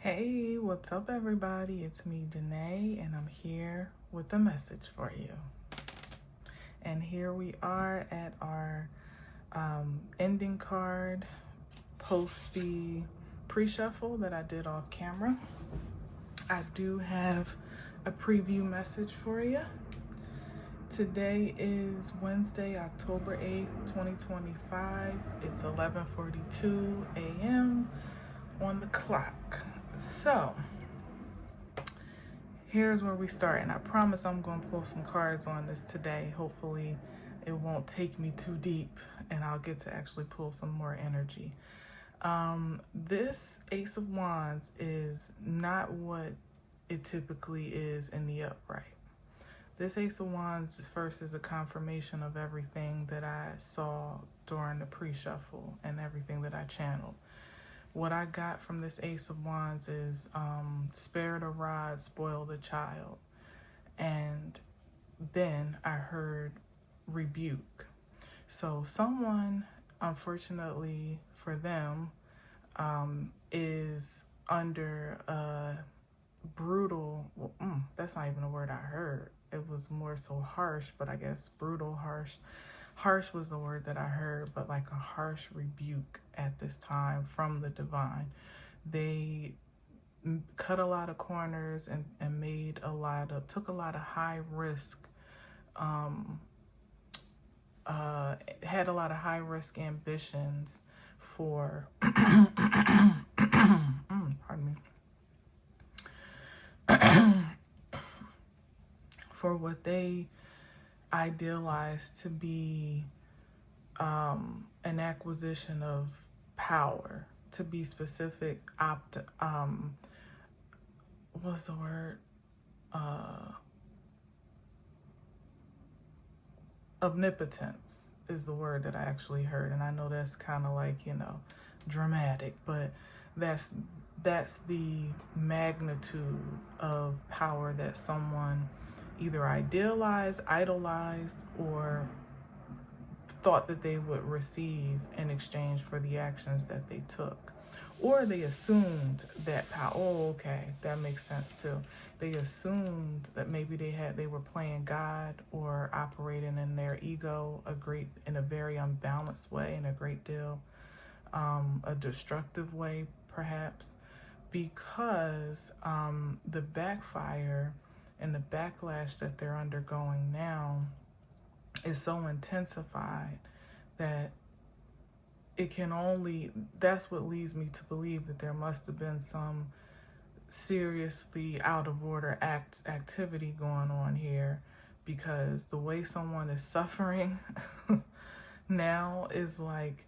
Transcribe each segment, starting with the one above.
Hey, what's up, everybody? It's me, Danae, and I'm here with a message for you. And here we are at our ending card post the pre-shuffle that I did off camera. I do have a preview message for you. Today is Wednesday, October 8th, 2025. It's 11:42 a.m. on the clock. So, here's where we start, and I promise I'm going to pull some cards on this today. Hopefully it won't take me too deep and I'll get to actually pull some more energy. This Ace of Wands is not what it typically is in the upright. This Ace of Wands is a confirmation of everything that I saw during the pre-shuffle and everything that I channeled. What I got from this Ace of Wands is spare the rod, spoil the child. And then I heard rebuke. So someone, unfortunately for them, is under a brutal, that's not even a word I heard. It was more so harsh, but I guess brutal, harsh. Harsh was the word that I heard, but like a harsh rebuke at this time from the divine. They cut a lot of corners and took a lot of high risk, had a lot of high risk ambitions for, pardon me, for what they idealized to be an acquisition of power. To be specific, what's the word? Omnipotence is the word that I actually heard, and I know that's kind of like, dramatic, but that's the magnitude of power that someone either idealized, idolized, or thought that they would receive in exchange for the actions that they took. Or they assumed that power. Oh, okay, that makes sense too. They assumed that maybe they were playing God or operating in their ego in a very unbalanced way, in a great deal, a destructive way perhaps, because the backfire and the backlash that they're undergoing now is so intensified that that's what leads me to believe that there must have been some seriously out of order activity going on here, because the way someone is suffering now is like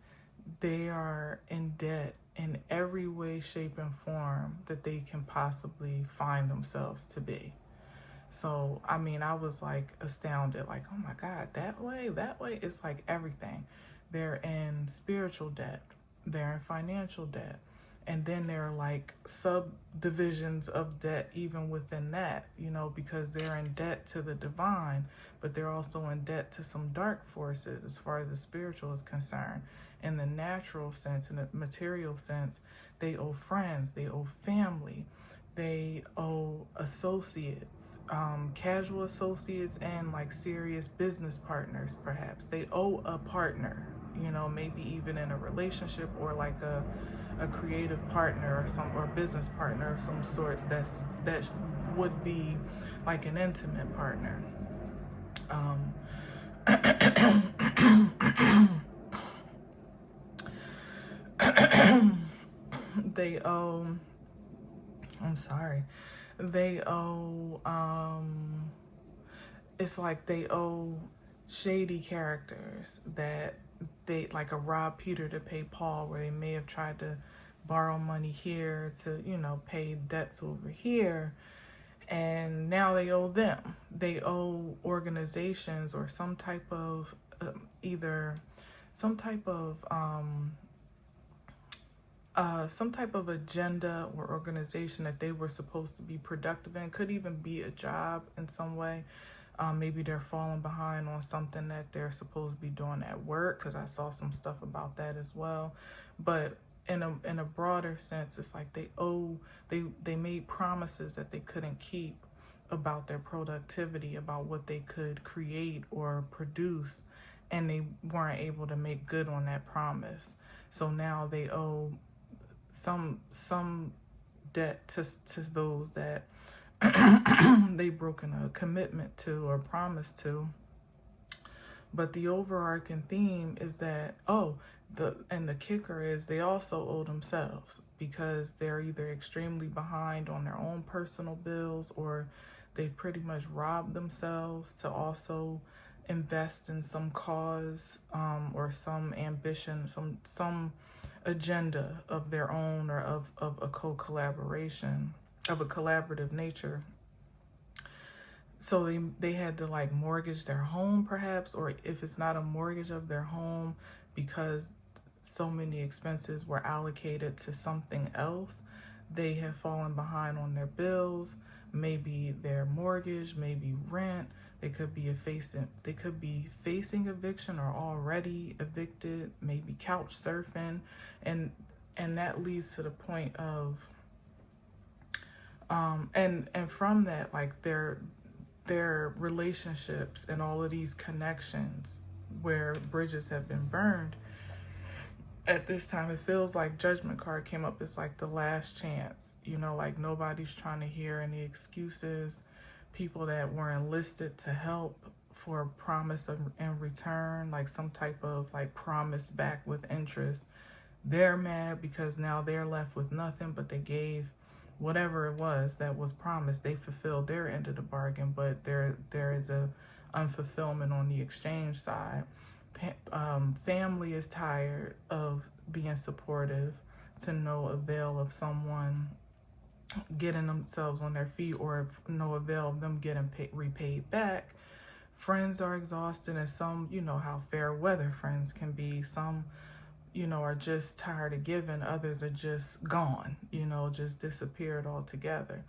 they are in debt in every way, shape, and form that they can possibly find themselves to be. So, I mean, I was like astounded, like, oh my God, that way. It's like everything. They're in spiritual debt, they're in financial debt, and then there are like subdivisions of debt even within that, because they're in debt to the divine, but they're also in debt to some dark forces as far as the spiritual is concerned. In the natural sense, in the material sense, they owe friends, they owe family, they owe associates, casual associates, and like serious business partners, perhaps. They owe a partner, maybe even in a relationship, or like a creative partner or business partner of some sorts that would be like an intimate partner. They owe, I'm sorry, they owe, it's like they owe shady characters that they, like a rob Peter to pay Paul, where they may have tried to borrow money here to, pay debts over here. And now they owe them. They owe organizations or some type of some type of agenda or organization that they were supposed to be productive in. Could even be a job in some way. Maybe they're falling behind on something that they're supposed to be doing at work, because I saw some stuff about that as well. But in a broader sense, it's like they made promises that they couldn't keep about their productivity, about what they could create or produce, and they weren't able to make good on that promise. So now they owe some debt to those that they've broken a commitment to or promise to. But the overarching theme is that, the kicker is they also owe themselves, because they're either extremely behind on their own personal bills, or they've pretty much robbed themselves to also invest in some cause, or some ambition, some agenda of their own, or of a collaboration of a collaborative nature. So they had to like mortgage their home, perhaps, or if it's not a mortgage of their home, because so many expenses were allocated to something else, they have fallen behind on their bills, maybe their mortgage, maybe rent. They could be facing eviction or already evicted, maybe couch surfing, and that leads to the point of and from that, like their relationships and all of these connections where bridges have been burned. At this time, it feels like Judgment card came up. It's like the last chance, like nobody's trying to hear any excuses. People that were enlisted to help for a promise in return, like some type of like promise back with interest, they're mad because now they're left with nothing, but they gave whatever it was that was promised. They fulfilled their end of the bargain, but there is a unfulfillment on the exchange side. Family is tired of being supportive to no avail of someone getting themselves on their feet, or no avail of them getting repaid back. Friends are exhausted, and some, how fair weather friends can be. Some, are just tired of giving. Others are just gone, just disappeared altogether.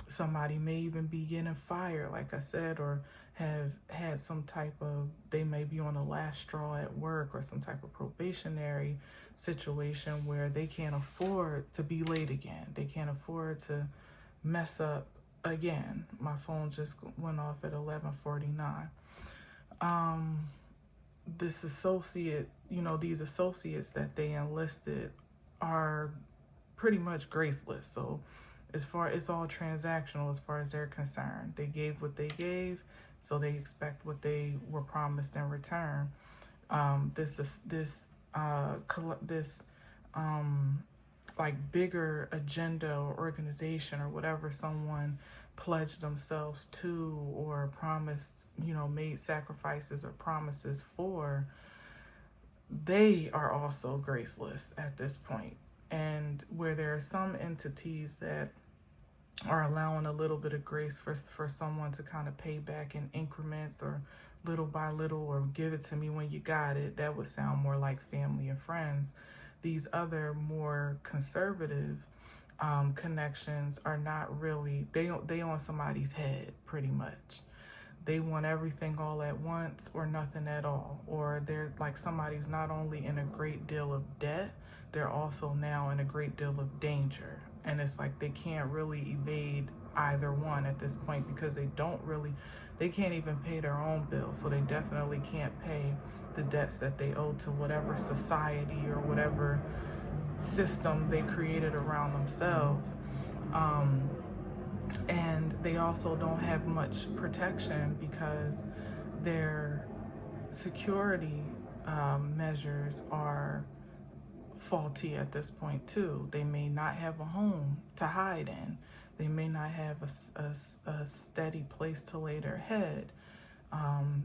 Somebody may even be getting fired, like I said, or have had some type of, they may be on the last straw at work, or some type of probationary situation where they can't afford to be late again. They can't afford to mess up again. My phone just went off at 11:49. This associate, these associates that they enlisted are pretty much graceless. So it's all transactional as far as they're concerned. They gave what they gave, so they expect what they were promised in return. This like bigger agenda or organization or whatever someone pledged themselves to, or promised, made sacrifices or promises for, they are also graceless at this point. And where there are some entities that are allowing a little bit of grace for someone to kind of pay back in increments, or little by little, or give it to me when you got it, that would sound more like family and friends. These other more conservative connections are not really, they on somebody's head pretty much. They want everything all at once, or nothing at all. Or they're like, somebody's not only in a great deal of debt, they're also now in a great deal of danger. And it's like they can't really evade either one at this point, because they can't even pay their own bills. So they definitely can't pay the debts that they owe to whatever society or whatever system they created around themselves. And they also don't have much protection, because their security measures are faulty at this point too. They may not have a home to hide in. They may not have a steady place to lay their head.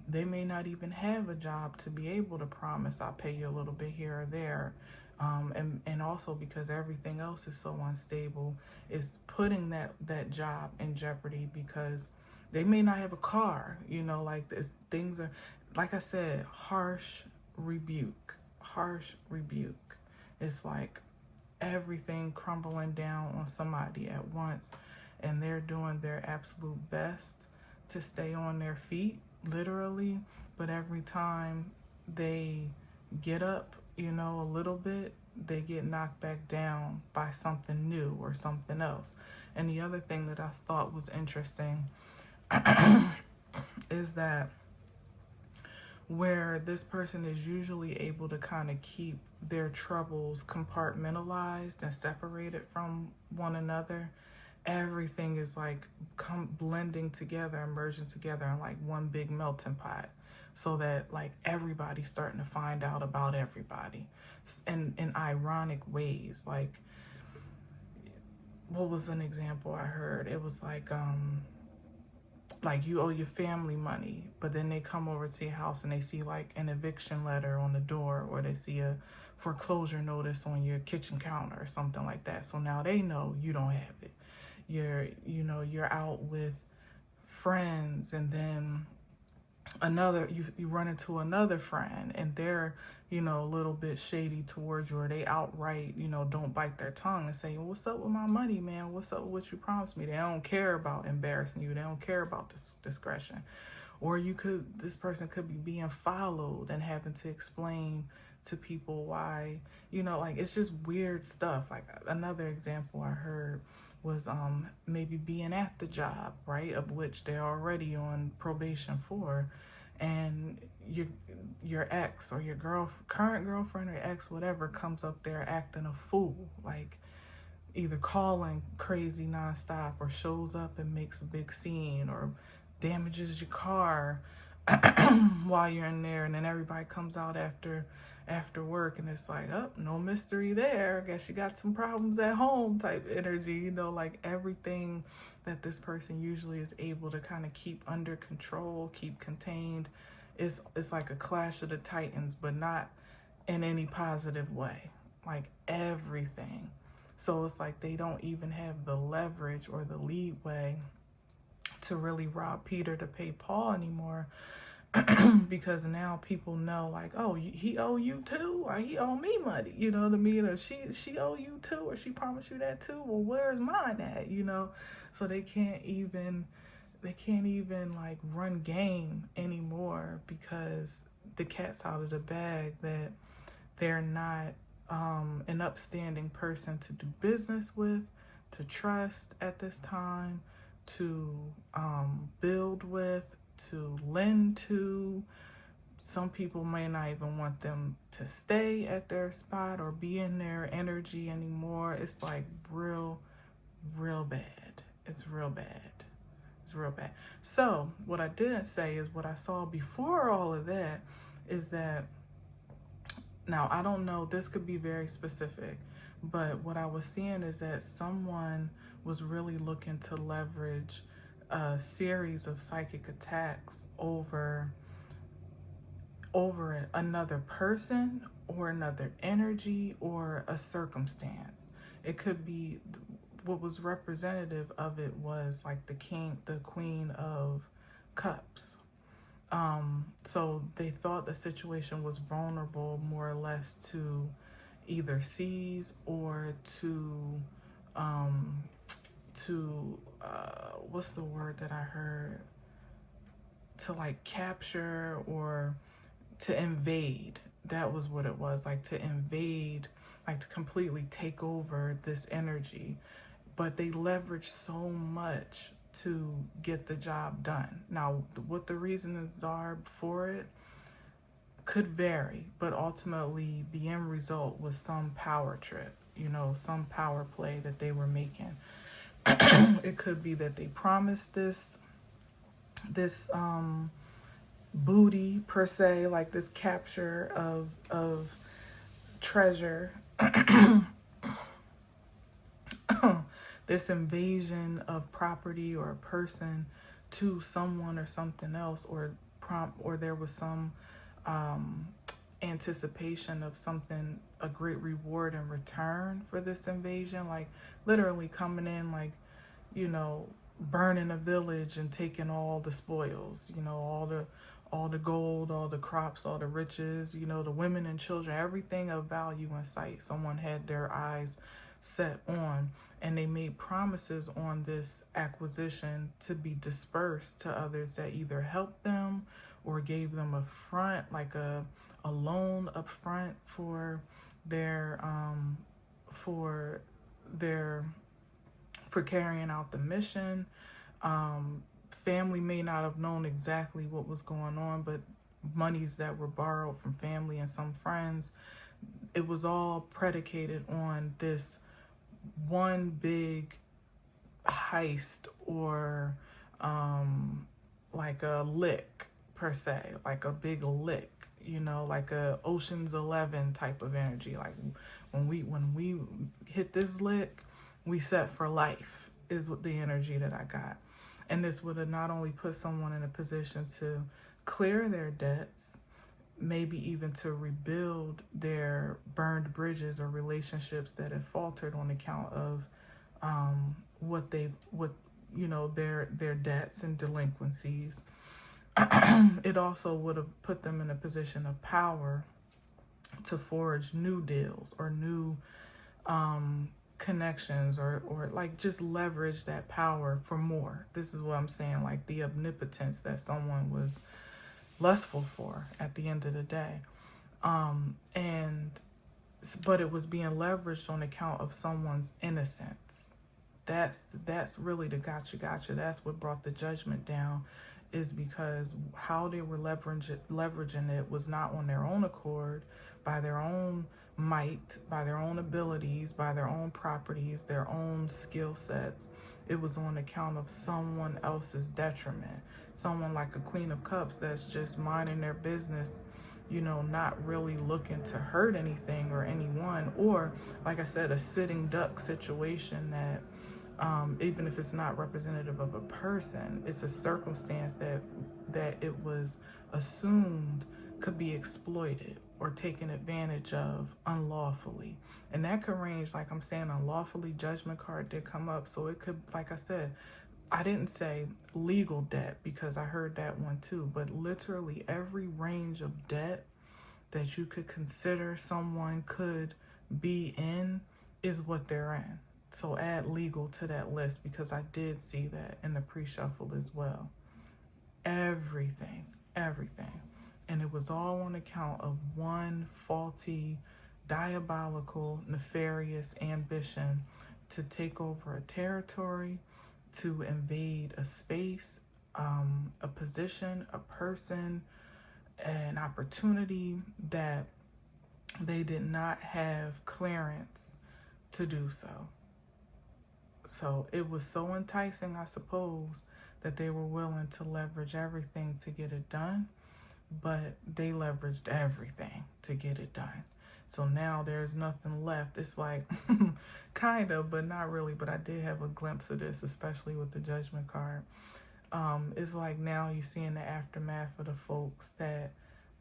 They may not even have a job to be able to promise, I'll pay you a little bit here or there. And also because everything else is so unstable, is putting that job in jeopardy, because they may not have a car, like this. Things are, like I said, harsh rebuke. It's like everything crumbling down on somebody at once, and they're doing their absolute best to stay on their feet, literally. But every time they get up, a little bit, they get knocked back down by something new or something else. And the other thing that I thought was interesting is that where this person is usually able to kind of keep their troubles compartmentalized and separated from one another, everything is like blending together and merging together in like one big melting pot, so that like everybody's starting to find out about everybody in ironic ways. Like, what was an example I heard? It was like you owe your family money, but then they come over to your house and they see like an eviction letter on the door, or they see a foreclosure notice on your kitchen counter or something like that. So now they know you don't have it. You're out with friends, and then you run into another friend, and they're a little bit shady towards you, or they outright don't bite their tongue and say, well, what's up with my money, man? What's up with what you promised me? They don't care about embarrassing you. They don't care about discretion. Or this person could be being followed and having to explain to people why, like, it's just weird stuff. Like, another example I heard was maybe being at the job, right, of which they're already on probation for, and your ex or your current girlfriend or ex, whatever, comes up there acting a fool, like either calling crazy nonstop, or shows up and makes a big scene, or damages your car while you're in there, and then everybody comes out after work, and it's like, oh, no mystery there. I guess you got some problems at home type energy, like everything that this person usually is able to kind of keep under control, keep contained, is like a clash of the titans, but not in any positive way, like everything. So it's like they don't even have the leverage or the leeway to really rob Peter to pay Paul anymore. Because now people know, like, oh, he owe you too, or he owe me money, you know what I mean? Or she owe you too, or she promised you that too. Well, where's mine at? So they can't even like run game anymore, because the cat's out of the bag, that they're not an upstanding person to do business with, to trust at this time, to build with, to lend to. Some people may not even want them to stay at their spot or be in their energy anymore. It's like real bad. It's real bad. It's real bad. So what I didn't say is what I saw before all of that is that, now I don't know, this could be very specific, but what I was seeing is that someone was really looking to leverage a series of psychic attacks over another person or another energy or a circumstance. It could be, what was representative of it was like the queen of cups. So they thought the situation was vulnerable more or less to either seize or to what's the word that I heard? To like capture or to invade. That was what it was, like to invade, like to completely take over this energy. But they leveraged so much to get the job done. Now, what the reasons are for it could vary, but ultimately the end result was some power trip, some power play that they were making. It could be that they promised this booty per se, like this capture of treasure, this invasion of property or a person to someone or something else, or there was some anticipation of something, a great reward in return for this invasion, like literally coming in, like, burning a village and taking all the spoils, all the gold, all the crops, all the riches, the women and children, everything of value in sight. Someone had their eyes set on, and they made promises on this acquisition to be dispersed to others that either helped them or gave them a front, like a loan up front for their for their for carrying out the mission. Family may not have known exactly what was going on, but monies that were borrowed from family and some friends, it was all predicated on this one big heist, or like a lick per se, like a big lick, like a Ocean's 11 type of energy. Like when we hit this lick, we set for life, is what the energy that I got. And this would have not only put someone in a position to clear their debts, maybe even to rebuild their burned bridges or relationships that have faltered on account of their debts and delinquencies. It also would have put them in a position of power to forge new deals or new connections, or like just leverage that power for more. This is what I'm saying, like the omnipotence that someone was lustful for at the end of the day. But it was being leveraged on account of someone's innocence. That's really the gotcha. That's what brought the judgment down, is because how they were leveraging it was not on their own accord, by their own might, by their own abilities, by their own properties, their own skill sets. It was on account of someone else's detriment. Someone like a Queen of Cups that's just minding their business, not really looking to hurt anything or anyone. Or, like I said, a sitting duck situation that even if it's not representative of a person, it's a circumstance that it was assumed could be exploited or taken advantage of unlawfully. And that could range, like I'm saying, unlawfully. Judgment card did come up. So it could, like I said, I didn't say legal debt because I heard that one too, but literally every range of debt that you could consider someone could be in is what they're in. So add legal to that list, because I did see that in the pre-shuffle as well. Everything. And it was all on account of one faulty, diabolical, nefarious ambition to take over a territory, to invade a space, a position, a person, an opportunity that they did not have clearance to do so. So it was so enticing, I suppose, that they were willing to leverage everything to get it done, but they leveraged everything to get it done. So now there's nothing left. It's like, kind of, but not really. But I did have a glimpse of this, especially with the Judgment card. It's like now you see in the aftermath of the folks that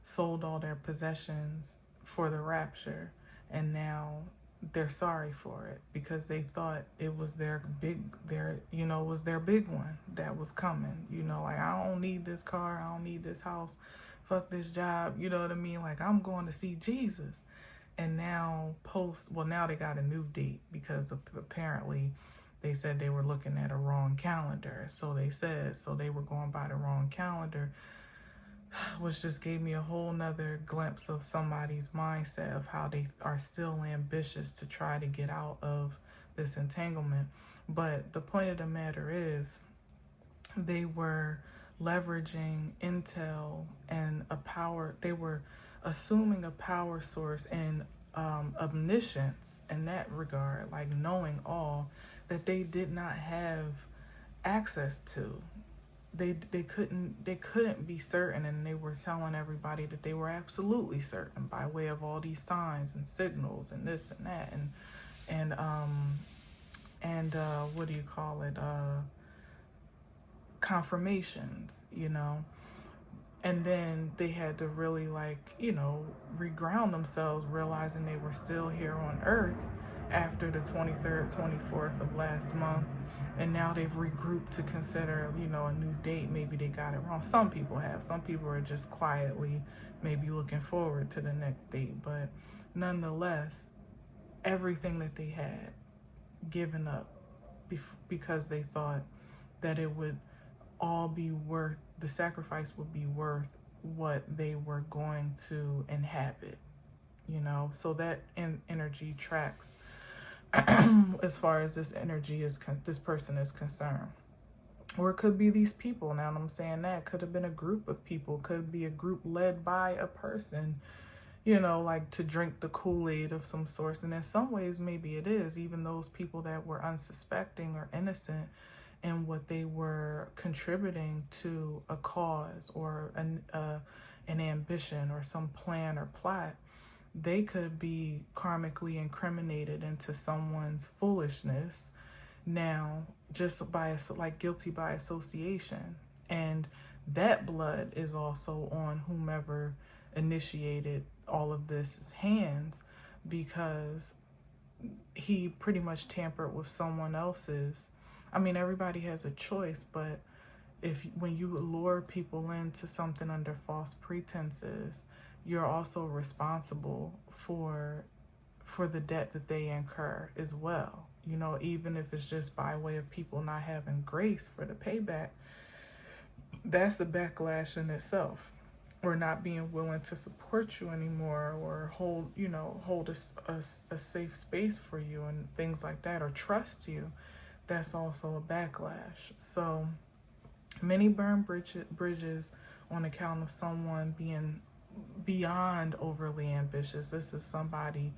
sold all their possessions for the rapture, and now they're sorry for it because they thought it was their big one that was coming. Like, I don't need this car, I don't need this house, fuck this job, you know what I mean? Like, I'm going to see Jesus. And now now they got a new date because apparently they said they were looking at a wrong calendar. So they were going by the wrong calendar, which just gave me a whole nother glimpse of somebody's mindset of how they are still ambitious to try to get out of this entanglement. But the point of the matter is, they were leveraging intel and they were assuming a power source and omniscience in that regard, like knowing all that they did not have access to. They couldn't be certain, and they were telling everybody that they were absolutely certain by way of all these signs and signals and this and that and what do you call it, confirmations, and then they had to really reground themselves, realizing they were still here on earth after the 23rd, 24th of last month. And now they've regrouped to consider, a new date. Maybe they got it wrong. Some people have. Some people are just quietly maybe looking forward to the next date. But nonetheless, everything that they had given up because they thought that it would all be worth, the sacrifice would be worth what they were going to inhabit, so that energy tracks as far as this energy is this person is concerned. Or it could be these people. Now I'm saying that could have been a group of people, could be a group led by a person, like to drink the Kool-Aid of some sort. And in some ways, maybe it is, even those people that were unsuspecting or innocent in what they were contributing to a cause or an ambition or some plan or plot. They could be karmically incriminated into someone's foolishness now, just by like guilty by association. And that blood is also on whomever initiated all of this hands, because he pretty much tampered with someone else's. I mean, everybody has a choice, but when you lure people into something under false pretenses, you're also responsible for the debt that they incur as well. Even if it's just by way of people not having grace for the payback, that's a backlash in itself. Or not being willing to support you anymore, or hold a safe space for you and things like that, or trust you. That's also a backlash. So many burn bridges on account of someone being beyond overly ambitious. This is somebody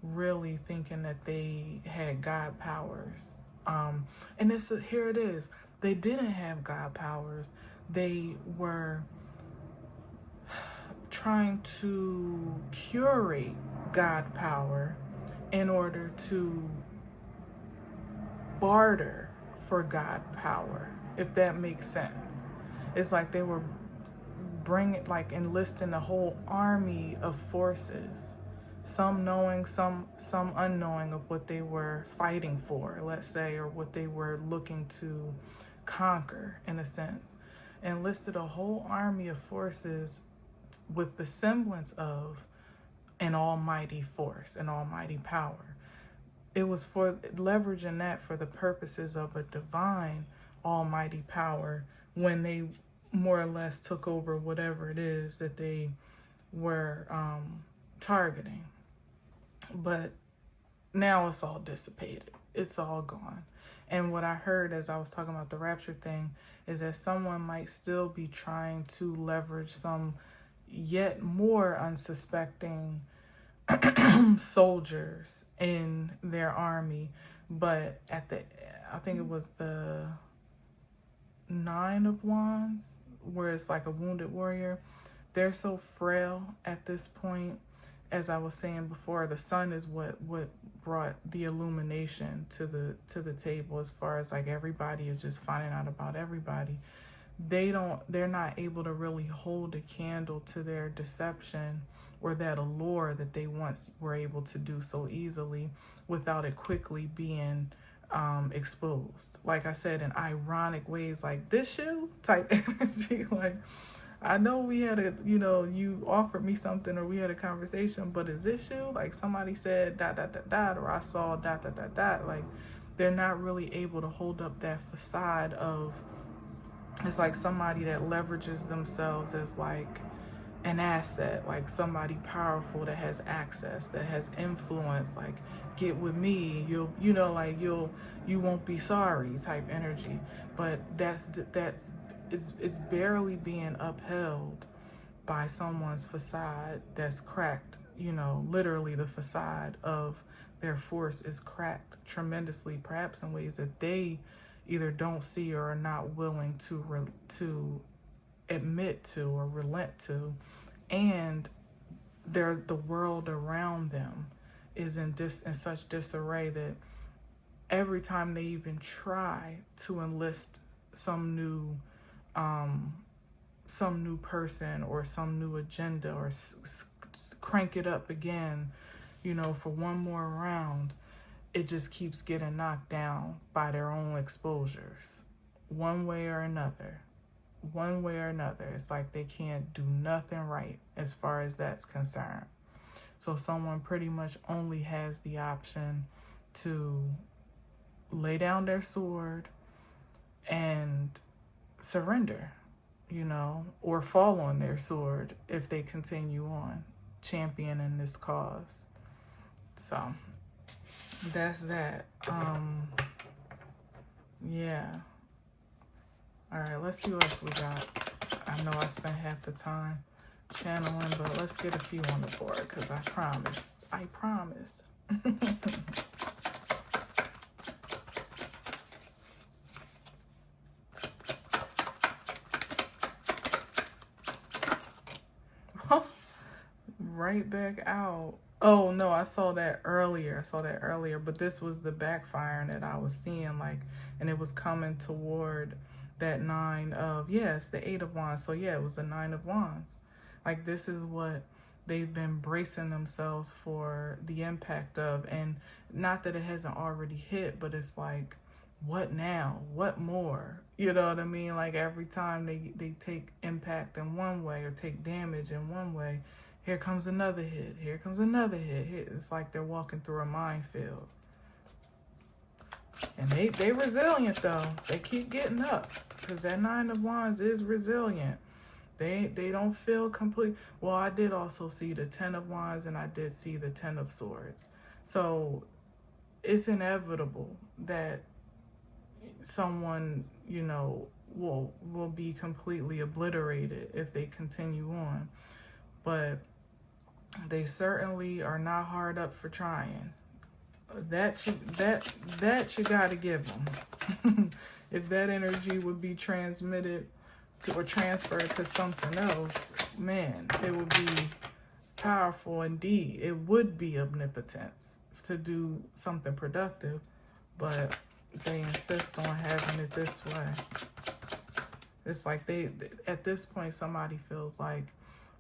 really thinking that they had God powers. And here it is. They didn't have God powers. They were trying to curate God power in order to barter for God power, if that makes sense. It's like they were enlisting a whole army of forces, some knowing, some unknowing of what they were fighting for, let's say, or what they were looking to conquer, in a sense. Enlisted a whole army of forces with the semblance of an almighty force, an almighty power. It was for leveraging that for the purposes of a divine almighty power, when they more or less took over whatever it is that they were targeting. But now it's all dissipated. It's all gone. And what I heard as I was talking about the rapture thing is that someone might still be trying to leverage some yet more unsuspecting soldiers in their army. But I think it was the 9 of Wands, where it's like a wounded warrior. They're so frail at this point. As I was saying before, the sun is what brought the illumination to the table, as far as like everybody is just finding out about everybody. They're not able to really hold a candle to their deception or that allure that they once were able to do so easily without it quickly being exposed. Like I said, in ironic ways, like this shoe type energy. Like, I know we had you offered me something, or we had a conversation, but is this you? Like, somebody said ... or I saw ... Like, they're not really able to hold up that facade of, it's like somebody that leverages themselves as like an asset, like somebody powerful that has access, that has influence, like, get with me, you won't be sorry type energy. But it's barely being upheld by someone's facade that's cracked. Literally the facade of their force is cracked tremendously, perhaps in ways that they either don't see or are not willing to admit to or relent to. And the world around them is in such disarray that every time they even try to enlist some new person or some new agenda, or crank it up again, for one more round, it just keeps getting knocked down by their own exposures, one way or another. It's like they can't do nothing right as far as that's concerned. So someone pretty much only has the option to lay down their sword and surrender, or fall on their sword if they continue on. championing this cause. So that's that. Yeah. All right, let's see what else we got. I know I spent half the time channeling, but let's get a few on the board, because I promised. Right back out. Oh no, I saw that earlier. But this was the backfiring that I was seeing, like, and it was coming toward that 9 of, yes, the 8 of Wands. So yeah, it was the 9 of Wands. Like, this is what they've been bracing themselves for the impact of. And not that it hasn't already hit, but it's like, what now? What more? You know what I mean? Like, every time they take impact in one way or take damage in one way, here comes another hit. Here comes another hit. It's like they're walking through a minefield. And they resilient, though. They keep getting up, because that 9 of Wands is resilient. They don't feel complete. Well, I did also see the 10 of Wands, and I did see the 10 of Swords. So it's inevitable that someone, you know, will be completely obliterated if they continue on. But they certainly are not hard up for trying. That you gotta give them. If that energy would be transmitted to, or transferred to something else, man, it would be powerful indeed. It would be omnipotence to do something productive, but they insist on having it this way. It's like they, at this point, somebody feels like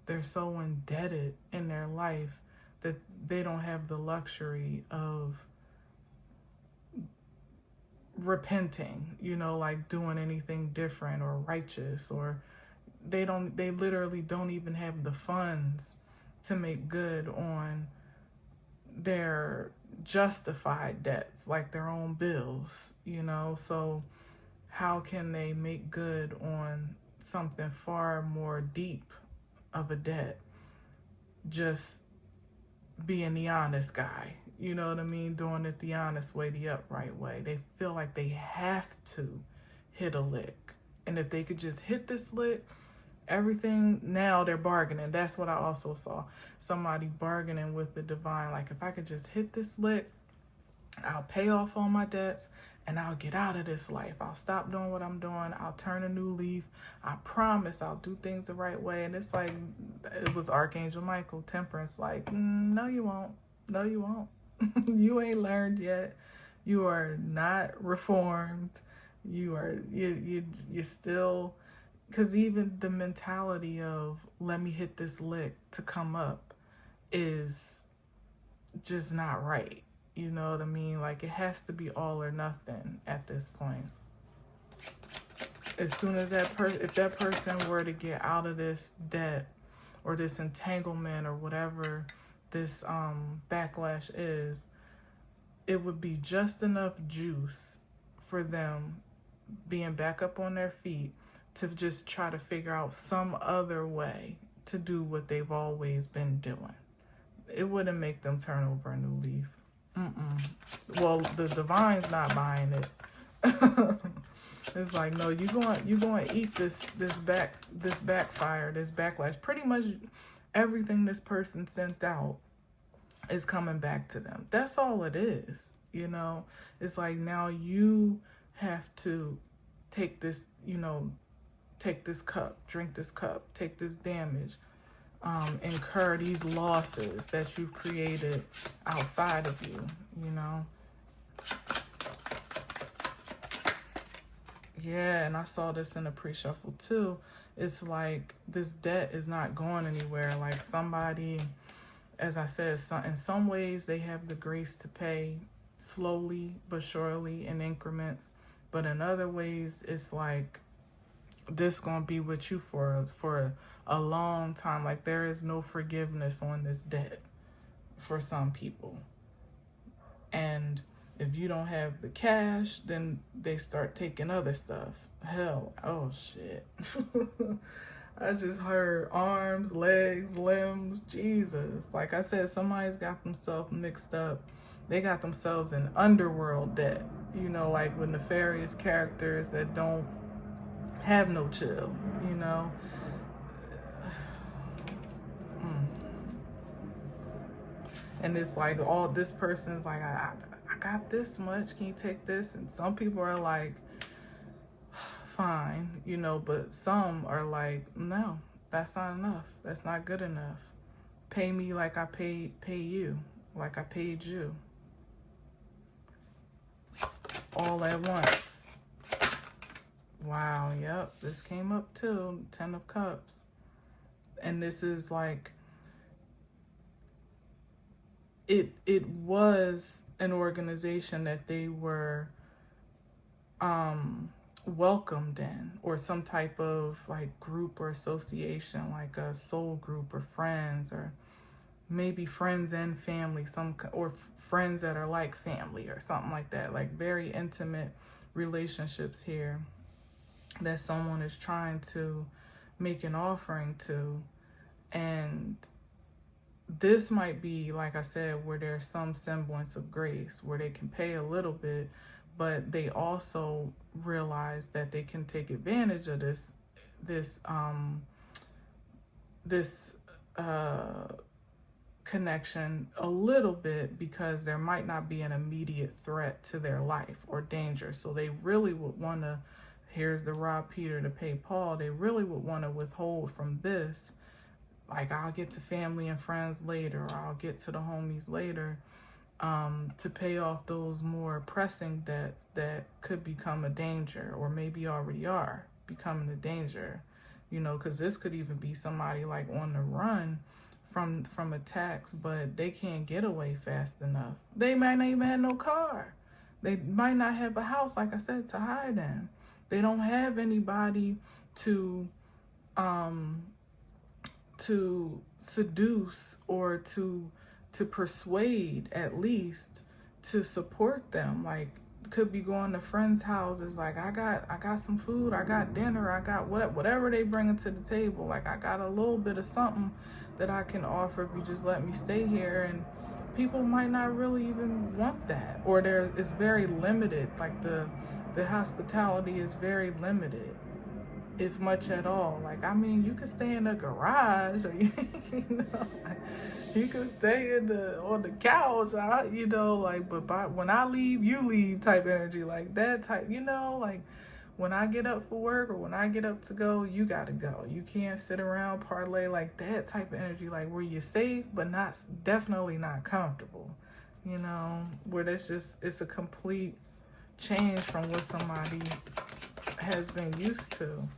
they're so indebted in their life that they don't have the luxury of repenting, you know, like doing anything different or righteous, or they literally don't even have the funds to make good on their justified debts, like their own bills, you know. So how can they make good on something far more deep of a debt? Just being the honest guy, you know what I mean? Doing it the honest way, the upright way. They feel like they have to hit a lick. And if they could just hit this lick, everything, now they're bargaining. That's what I also saw. Somebody bargaining with the divine. Like, if I could just hit this lick, I'll pay off all my debts and I'll get out of this life. I'll stop doing what I'm doing. I'll turn a new leaf. I promise I'll do things the right way. And it's like, it was Archangel Michael, Temperance, like, no, you won't. No, you won't. You ain't learned yet. You are not reformed. You still, because even the mentality of let me hit this lick to come up is just not right. You know what I mean? Like, it has to be all or nothing at this point. As soon as if that person were to get out of this debt or this entanglement or whatever this backlash is, it would be just enough juice for them being back up on their feet to just try to figure out some other way to do what they've always been doing. It wouldn't make them turn over a new leaf. Well, the divine's not buying it. It's like, no, you going to eat this backfire, this backlash. Pretty much everything this person sent out is coming back to them. That's all it is, you know. It's like, now you have to take this, you know, take this cup, drink this cup, take this damage, incur these losses that you've created outside of you, you know. Yeah, and I saw this in the pre-shuffle too. It's like this debt is not going anywhere. Like, somebody, as I said, in some ways they have the grace to pay slowly but surely in increments. But in other ways, it's like, this gonna be with you for a long time. Like, there is no forgiveness on this debt for some people. And if you don't have the cash, then they start taking other stuff. Hell, oh shit. I just heard arms, legs, limbs, Jesus. Like I said, somebody's got themselves mixed up. They got themselves in underworld debt, you know, like with nefarious characters that don't have no chill, you know. And it's like all this person's like, I got this much, can you take this? And some people are like, fine, you know, but some are like, no, that's not enough. That's not good enough. Pay me like I pay you, like I paid you. All at once. Wow, yep, this came up too, 10 of Cups. And this is like, it was an organization that they were welcomed in, or some type of like group or association, like a soul group or friends, or maybe friends and family, or friends that are like family or something like that, like very intimate relationships here that someone is trying to make an offering to. And this might be, like I said, where there's some semblance of grace, where they can pay a little bit, but they also realize that they can take advantage of this connection a little bit, because there might not be an immediate threat to their life or danger. So they really would want to, here's the rob Peter to pay Paul, they really would want to withhold from this. Like, I'll get to family and friends later, or I'll get to the homies later, to pay off those more pressing debts that could become a danger, or maybe already are becoming a danger, you know, because this could even be somebody like on the run from attacks, but they can't get away fast enough. They might not even have no car. They might not have a house, like I said, to hide in. They don't have anybody to seduce, or to persuade, at least, to support them. Like, could be going to friends' houses, like, I got some food, I got dinner, I got whatever they bring to the table. Like, I got a little bit of something that I can offer if you just let me stay here. And people might not really even want that, or it's very limited. Like, the hospitality is very limited, if much at all. Like, I mean, you could stay in a garage, or you know, you could stay on the couch, you know, like, but when I leave, you leave type energy, like that type, you know, like when I get up for work, or when I get up to go, you gotta go. You can't sit around parlay, like that type of energy, like where you're safe, but definitely not comfortable, you know, where it's a complete change from what somebody has been used to.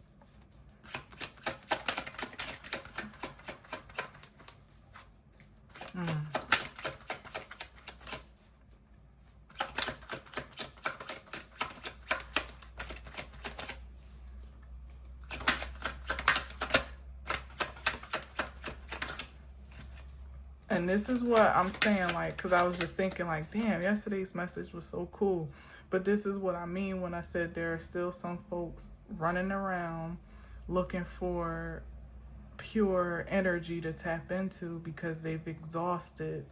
And this is what I'm saying, like, because I was just thinking, like, damn, yesterday's message was so cool. But this is what I mean when I said there are still some folks running around looking for pure energy to tap into, because they've exhausted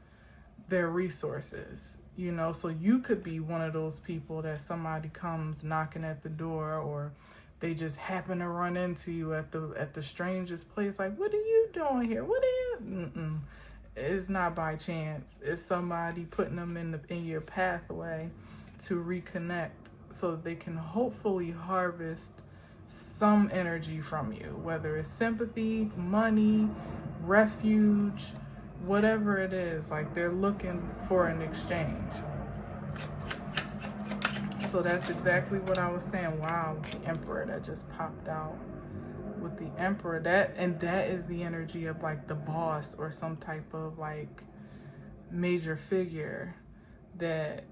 their resources, you know. So you could be one of those people that somebody comes knocking at the door, or they just happen to run into you at the strangest place, like, what are you doing here? What are you? It's not by chance. It's somebody putting them in your pathway to reconnect, so that they can hopefully harvest some energy from you, whether it's sympathy, money, refuge, whatever it is. Like, they're looking for an exchange. So that's exactly what I was saying. Wow, the Emperor that just popped out. With the Emperor, that is the energy of like the boss, or some type of like major figure that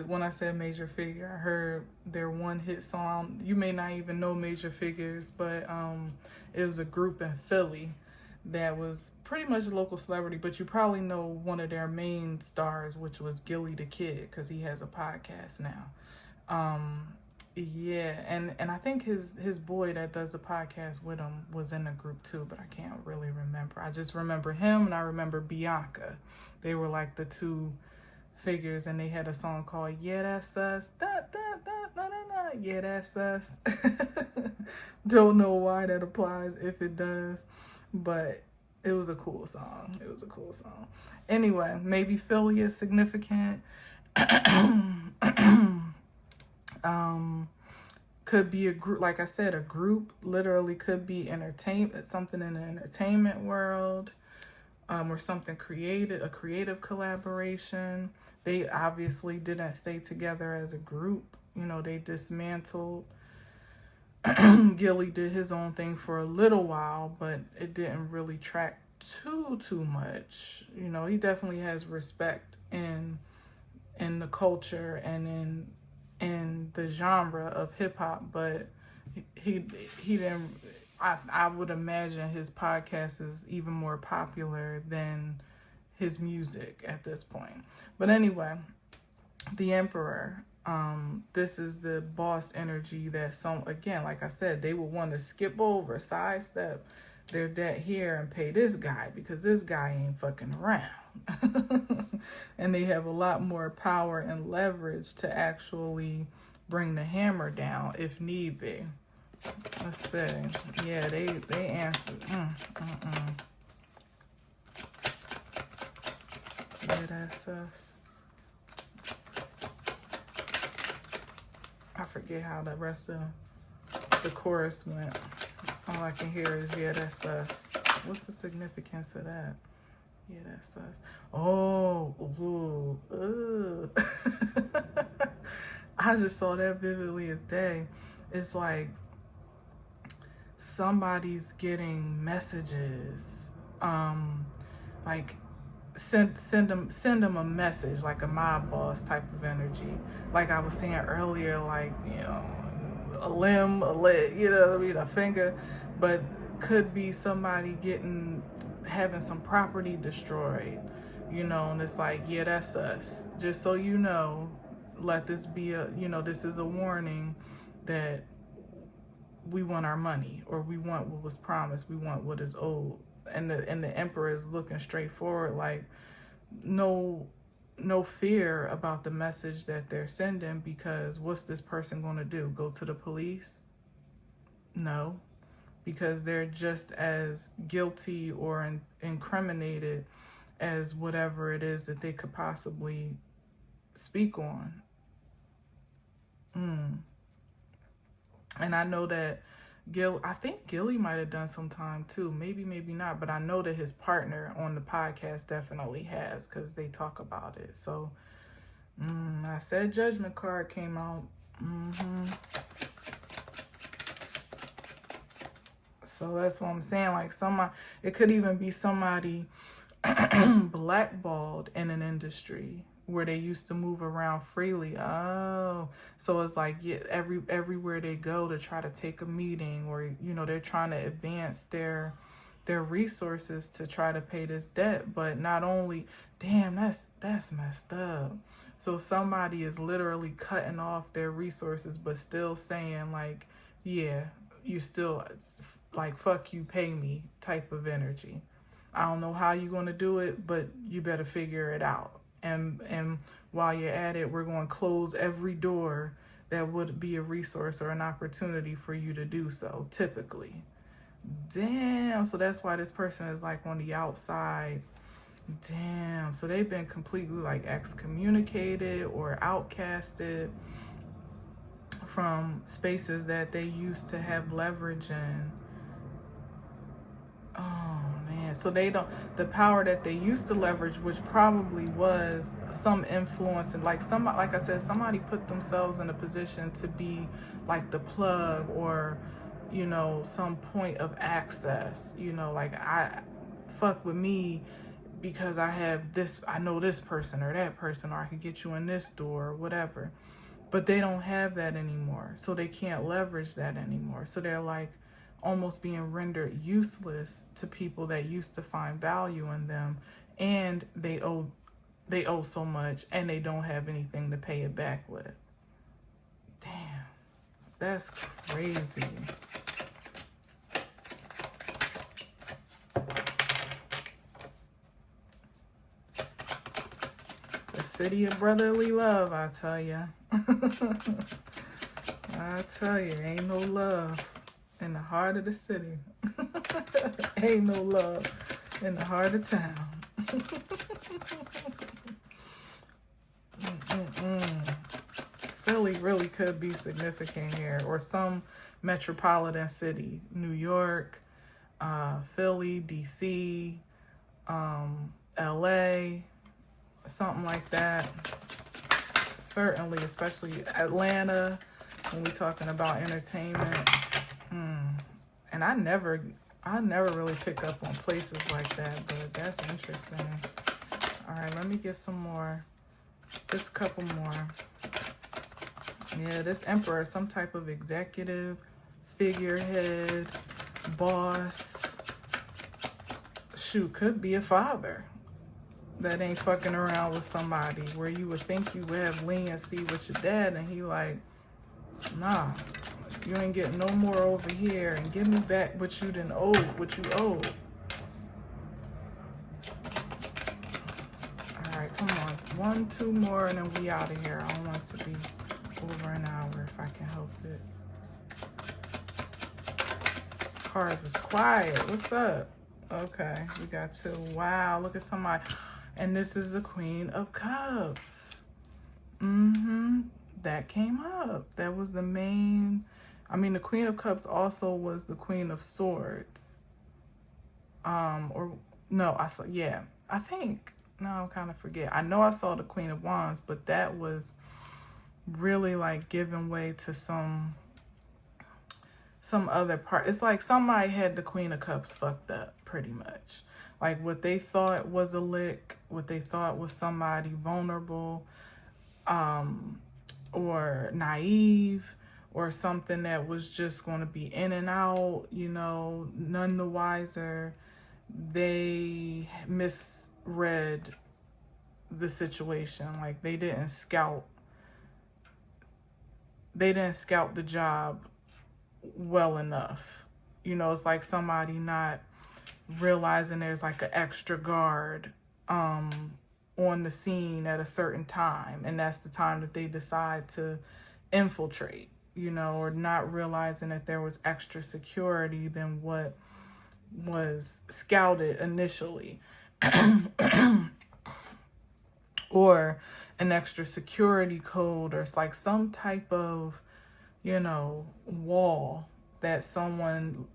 when I said major figure, I heard their one hit song. You may not even know Major Figures, but it was a group in Philly that was pretty much a local celebrity, but you probably know one of their main stars, which was Gilly the Kid, because he has a podcast now. Yeah, and I think his boy that does the podcast with him was in the group too, but I can't really remember. I just remember him and I remember Bianca. They were like the two figures, and they had a song called "Yeah That's Us." Da, da, da, da, da, da. Yeah, that's us. Don't know why that applies, if it does, but it was a cool song. It was a cool song. Anyway, maybe Philly is significant. Could be a group, like I said, a group literally could be entertainment, something in the entertainment world, or something creative, a creative collaboration. They obviously didn't stay together as a group. You know, they dismantled. Gilly did his own thing for a little while, but it didn't really track too much. You know, he definitely has respect in the culture and in the genre of hip hop, but he didn't. I would imagine his podcast is even more popular than his music at this point. But anyway, the Emperor. This is the boss energy that again, like I said, they would want to skip over, sidestep their debt here and pay this guy because this guy ain't fucking around. And they have a lot more power and leverage to actually bring the hammer down if need be. Let's see. Yeah, they answered. Yeah, that's us. I forget how the rest of the chorus went. All I can hear is, yeah, that's us. What's the significance of that? Yeah, that's us. Oh, ooh, I just saw that vividly as day. It's like somebody's getting messages. Like send them a message, like a mob boss type of energy. Like I was saying earlier, like, you know, a limb, a leg, you know what I mean, a finger, but could be somebody having some property destroyed, you know, and it's like, yeah, that's us. Just so you know, let this be this is a warning that we want our money, or we want what was promised, we want what is owed. And the Emperor is looking straight forward, like no fear about the message that they're sending, because what's this person going to do? Go to the police? No, because they're just as guilty or incriminated as whatever it is that they could possibly speak on. And I know that I think Gilly might have done some time too. Maybe not. But I know that his partner on the podcast definitely has, because they talk about it. So I said Judgment card came out. So that's what I'm saying. Like it could even be somebody blackballed in an industry where they used to move around freely. Oh, so it's like, yeah, everywhere they go to try to take a meeting, or, you know, they're trying to advance their resources to try to pay this debt. But not only, damn, that's messed up. So somebody is literally cutting off their resources, but still saying, like, yeah, you still, like, fuck you, pay me type of energy. I don't know how you're going to do it, but you better figure it out. And while you're at it, we're going to close every door that would be a resource or an opportunity for you to do so, typically. Damn. So that's why this person is like on the outside. Damn. So they've been completely like excommunicated or outcasted from spaces that they used to have leverage in. Oh man, so they don't, the power that they used to leverage, which probably was some influence, and like I said, somebody put themselves in a position to be like the plug, or, you know, some point of access, you know, like, I fuck with me because I have this, I know this person or that person, or I could get you in this door or whatever. But they don't have that anymore, so they can't leverage that anymore. So they're like almost being rendered useless to people that used to find value in them, and they owe so much, and they don't have anything to pay it back with. Damn. That's crazy. The city of brotherly love, I tell ya. I tell you, ain't no love in the heart of the city. Ain't no love in the heart of town. Philly really could be significant here, or some metropolitan city. New York, Philly, DC, LA, something like that. Certainly, especially Atlanta, when we're talking about entertainment. And I never really pick up on places like that, but that's interesting. All right, let me get some more. Just a couple more. Yeah, this emperor, some type of executive, figurehead, boss. Shoot, could be a father that ain't fucking around with somebody where you would think you would have leniency with your dad, and he like, nah, you ain't getting no more over here, and give me back what you done owed, what you owed. All right, come on. 1, 2 more, and then we out of here. I don't want it to be over an hour if I can help it. Cars is quiet. What's up? Okay, we got 2. Wow, look at somebody. And this is the Queen of Cups. That came up. That was the main. I mean, the Queen of Cups also was the Queen of Swords. Or no, I saw, yeah. I think, no, I kind of forget. I know I saw the Queen of Wands, but that was really like giving way to some other part. It's like somebody had the Queen of Cups fucked up, pretty much. Like what they thought was a lick, what they thought was somebody vulnerable, or naive, or something that was just going to be in and out, you know, none the wiser. They misread the situation. Like they didn't scout the job well enough. You know, it's like somebody not realizing there's like an extra guard on the scene at a certain time, and that's the time that they decide to infiltrate, you know, or not realizing that there was extra security than what was scouted initially. Or an extra security code, or it's like some type of, you know, wall that someone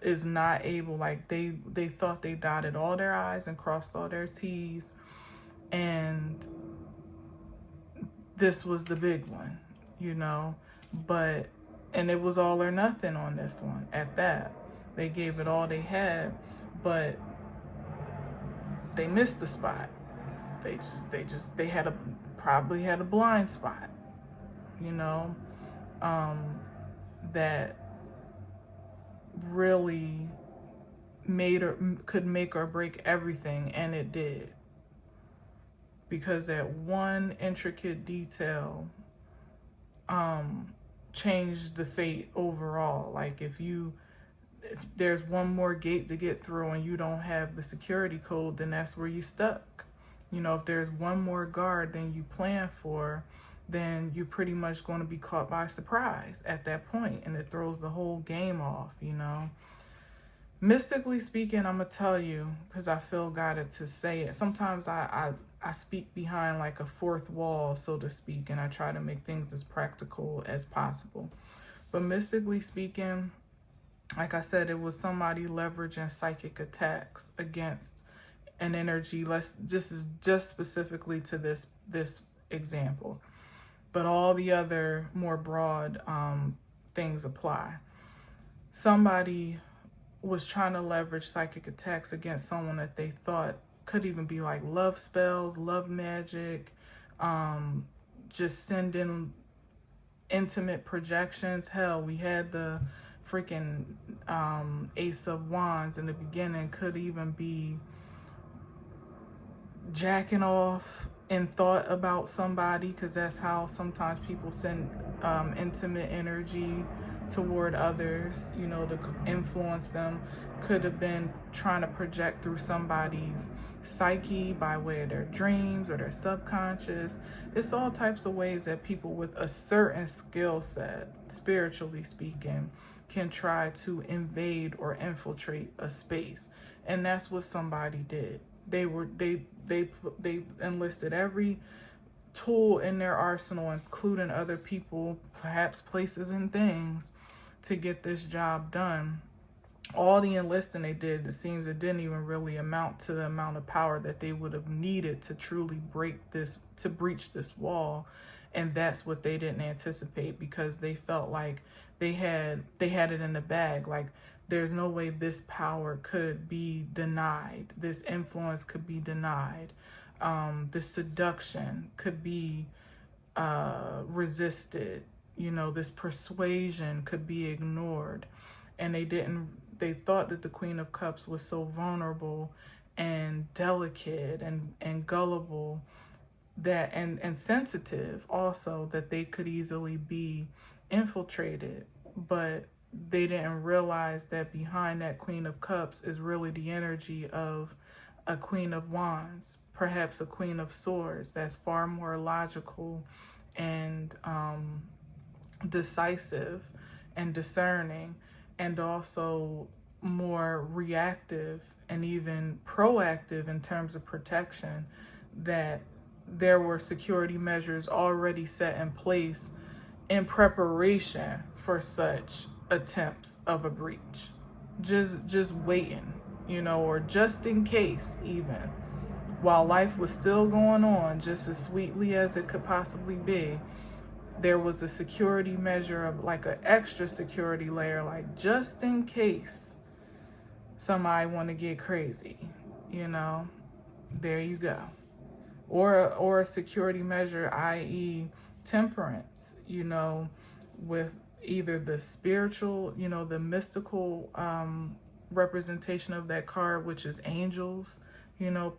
is not able, like they thought they dotted all their I's and crossed all their T's, and this was the big one, you know, and it was all or nothing on this one at that. They gave it all they had, but they missed the spot. They probably had a blind spot, you know, that really could make or break everything, and it did. Because that one intricate detail changed the fate overall. Like if there's one more gate to get through and you don't have the security code, then that's where you stuck. You know, if there's one more guard than you planned for, then you're pretty much going to be caught by surprise at that point, and it throws the whole game off, you know. Mystically speaking, I'm going to tell you, because I feel guided to say it. Sometimes I speak behind like a fourth wall, so to speak, and I try to make things as practical as possible. But mystically speaking, like I said, it was somebody leveraging psychic attacks against an energy. Just specifically to this example, but all the other more broad things apply. Somebody was trying to leverage psychic attacks against someone that they thought could even be like love spells, love magic, just sending intimate projections. Hell, we had the freaking Ace of Wands in the beginning, could even be jacking off, in thought about somebody, because that's how sometimes people send intimate energy toward others, you know, to influence them. Could have been trying to project through somebody's psyche by way of their dreams or their subconscious. It's all types of ways that people with a certain skill set, spiritually speaking, can try to invade or infiltrate a space. And that's what somebody did. They enlisted every tool in their arsenal, including other people, perhaps places and things, to get this job done. All the enlisting they did, it seems it didn't even really amount to the amount of power that they would have needed to truly breach this wall. And that's what they didn't anticipate, because they felt like they had it in the bag. Like, there's no way this power could be denied. This influence could be denied. This seduction could be resisted. You know, this persuasion could be ignored. And they thought that the Queen of Cups was so vulnerable and delicate and gullible, that and sensitive also, that they could easily be infiltrated. But they didn't realize that behind that Queen of Cups is really the energy of a Queen of Wands, perhaps a Queen of Swords, that's far more logical and decisive and discerning, and also more reactive and even proactive in terms of protection. That there were security measures already set in place in preparation for such attempts of a breach. Just waiting, you know, or just in case, even while life was still going on just as sweetly as it could possibly be, there was a security measure of like an extra security layer, like just in case somebody want to get crazy, you know. There you go. Or a security measure, i.e. temperance, you know, with either the spiritual, you know, the mystical representation of that card, which is angels, you know,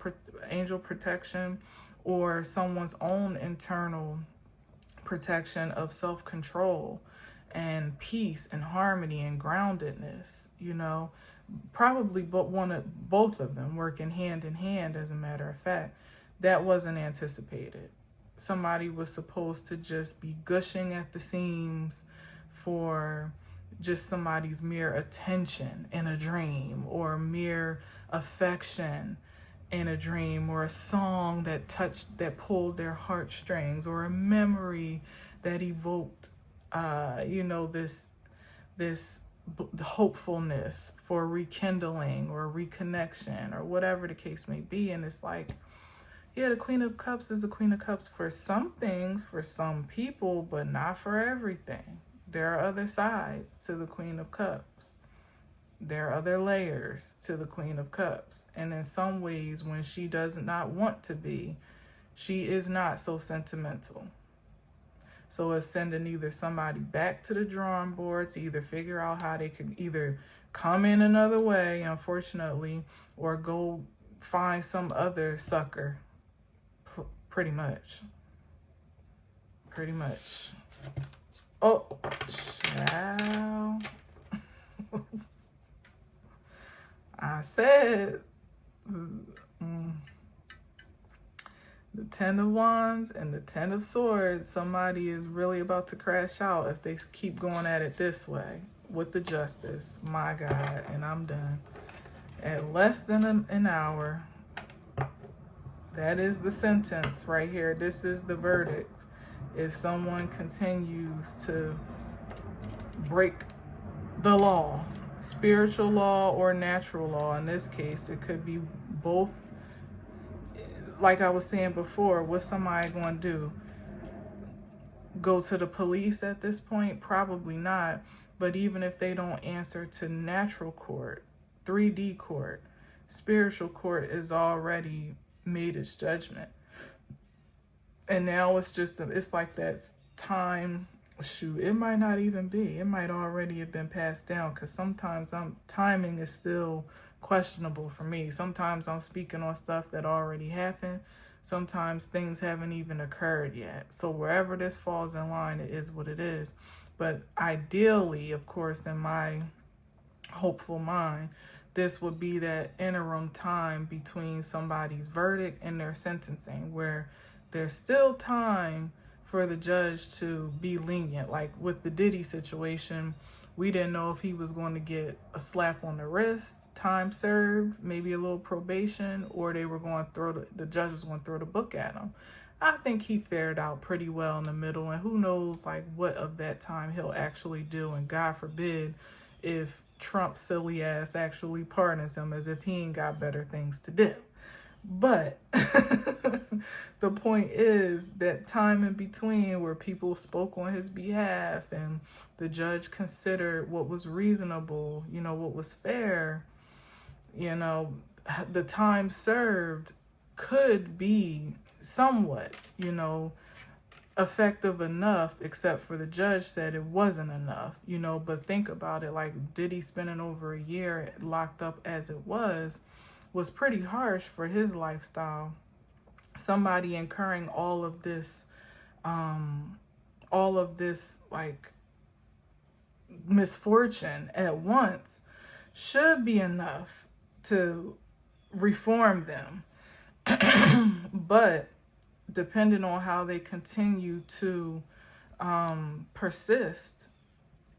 angel protection, or someone's own internal protection of self-control and peace and harmony and groundedness, you know. Probably both of them working hand in hand, as a matter of fact. That wasn't anticipated. Somebody was supposed to just be gushing at the seams for just somebody's mere attention in a dream, or mere affection in a dream, or a song that pulled their heartstrings, or a memory that evoked you know, this hopefulness for rekindling or reconnection, or whatever the case may be. And it's like, yeah, the Queen of Cups is the Queen of Cups for some things, for some people, but not for everything. There are other sides to the Queen of Cups. There are other layers to the Queen of Cups. And in some ways, when she does not want to be, she is not so sentimental. So it's sending either somebody back to the drawing board to either figure out how they could either come in another way, unfortunately, or go find some other sucker. Pretty much. Oh, child. I said the Ten of Wands and the Ten of Swords. Somebody is really about to crash out if they keep going at it this way with the Justice. My God, and I'm done. At less than an hour. That is the sentence right here. This is the verdict. If someone continues to break the law, spiritual law or natural law, in this case, it could be both. Like I was saying before, what's somebody going to do? Go to the police at this point? Probably not. But even if they don't answer to natural court, 3D court, spiritual court is already made its judgment. And now it's like that time, shoot, it might not even be. It might already have been passed down, because sometimes timing is still questionable for me. Sometimes I'm speaking on stuff that already happened. Sometimes things haven't even occurred yet. So wherever this falls in line, it is what it is. But ideally, of course, in my hopeful mind, this would be that interim time between somebody's verdict and their sentencing, where there's still time for the judge to be lenient. Like with the Diddy situation, we didn't know if he was going to get a slap on the wrist, time served, maybe a little probation, or they were going to the judge was going to throw the book at him. I think he fared out pretty well in the middle, and who knows like what of that time he'll actually do. And God forbid if Trump's silly ass actually pardons him, as if he ain't got better things to do. But the point is that time in between where people spoke on his behalf and the judge considered what was reasonable, what was fair, the time served could be somewhat, effective enough, except for the judge said it wasn't enough, but think about it, like Diddy spending over a year locked up as it was pretty harsh for his lifestyle. Somebody incurring all of this like misfortune at once should be enough to reform them. But depending on how they continue to persist,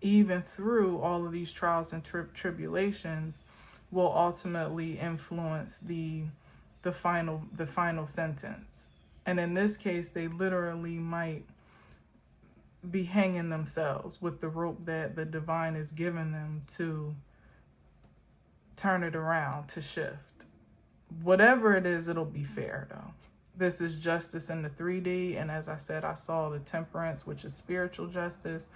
even through all of these trials and tribulations, will ultimately influence the final sentence. And in this case, they literally might be hanging themselves with the rope that the divine is giving them to turn it around, to shift. Whatever it is, it'll be fair though. This is justice in the 3D, and as I said, I saw the temperance, which is spiritual justice.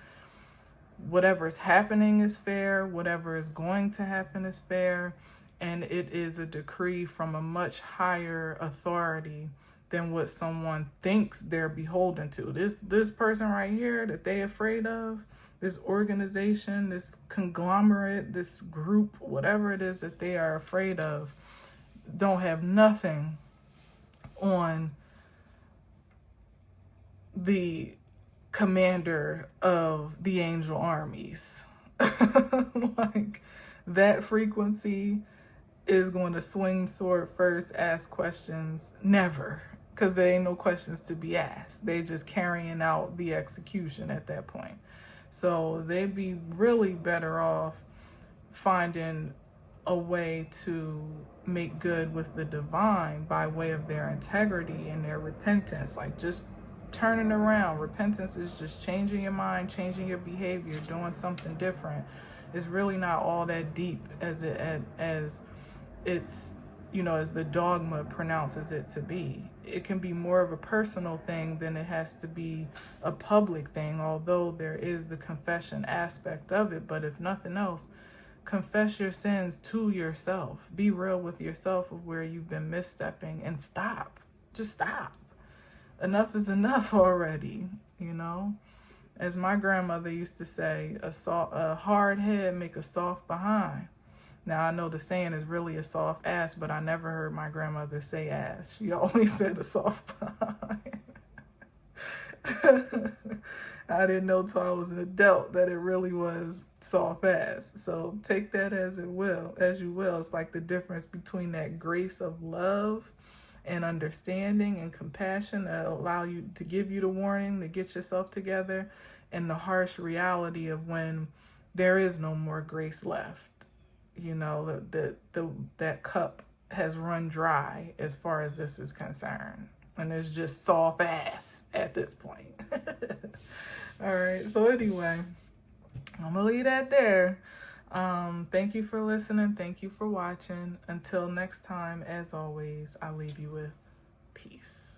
Whatever is happening is fair. Whatever is going to happen is fair. And it is a decree from a much higher authority than what someone thinks they're beholden to. This person right here that they're afraid of, this organization, this conglomerate, this group, whatever it is that they are afraid of, don't have nothing on the commander of the angel armies. Like, that frequency is going to swing sword first, ask questions never, because there ain't no questions to be asked. They just carrying out the execution at that point. So they'd be really better off finding a way to make good with the divine by way of their integrity and their repentance. Like, just turning around. Repentance is just changing your mind, changing your behavior, doing something different. It's really not all that deep as it's, as the dogma pronounces it to be. It can be more of a personal thing than it has to be a public thing, although there is the confession aspect of it. But if nothing else, confess your sins to yourself. Be real with yourself of where you've been misstepping, and stop. Just stop. Enough is enough already, As my grandmother used to say, a hard head make a soft behind. Now, I know the saying is really a soft ass, but I never heard my grandmother say ass. She always said a soft behind. I didn't know till I was an adult that it really was soft ass. So take that as you will. It's like the difference between that grace of love and understanding and compassion that allow you to give you the warning to get yourself together, and the harsh reality of when there is no more grace left. That cup has run dry as far as this is concerned, and it's just soft ass at this point. All right, so anyway, I'm gonna leave that there. Thank you for listening. Thank you for watching. Until next time, as always, I leave you with peace.